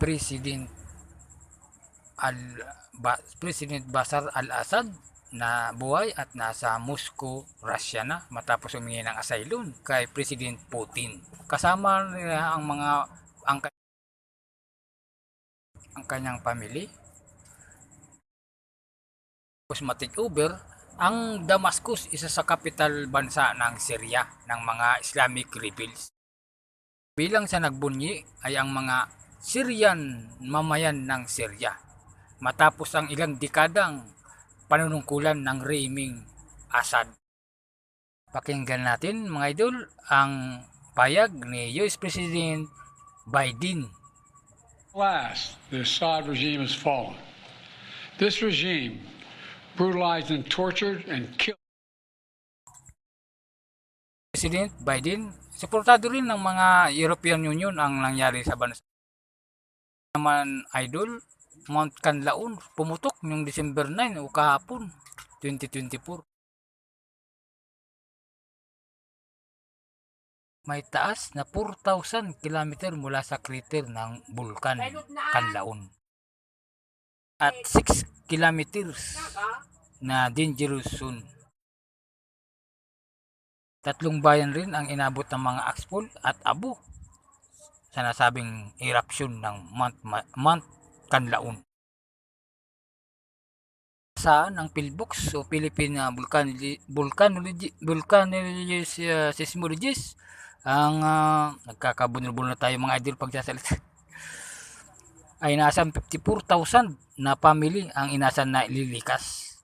President al President Bashar al-Assad na buhay at nasa Moscow, Russia na matapos humingi ng asylum kay President Putin. Kasama nila ang kanyang family. Tapos ma-take over ang Damascus, isa sa capital bansa ng Syria ng mga Islamic rebels. Bilang sa nagbunyi ay ang mga Syrian mamayan ng Syria matapos ang ilang dekadang panunungkulan ng regimeng Assad. Pakinggan natin mga idol ang payag ni US President Biden. Last, the Assad regime has fallen. This regime brutalized and tortured and killed. President Biden, suportado rin ng mga European Union ang nangyari sa bansa. Naman idol, Mount Kanlaon pumutok noong December 9 o kahapon 2024. May taas na 4,000 km mula sa crater ng Bulkan Kanlaon. At 6 kilometers na dangerous zone. 3 bayan rin ang inabot ng mga Axpol at Abu sa nasabing eruption ng Mount Kanlaon. Saan ang PhilVox o Philippine Volcanologist Seismologist ang nagkakabunol-bunol na tayo mga idol pagsasalita ay nasa 54,000 na family ang inasan na ililikas.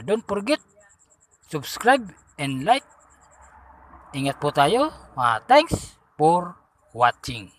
Don't forget, subscribe and like. Ingat po tayo. Thanks for watching.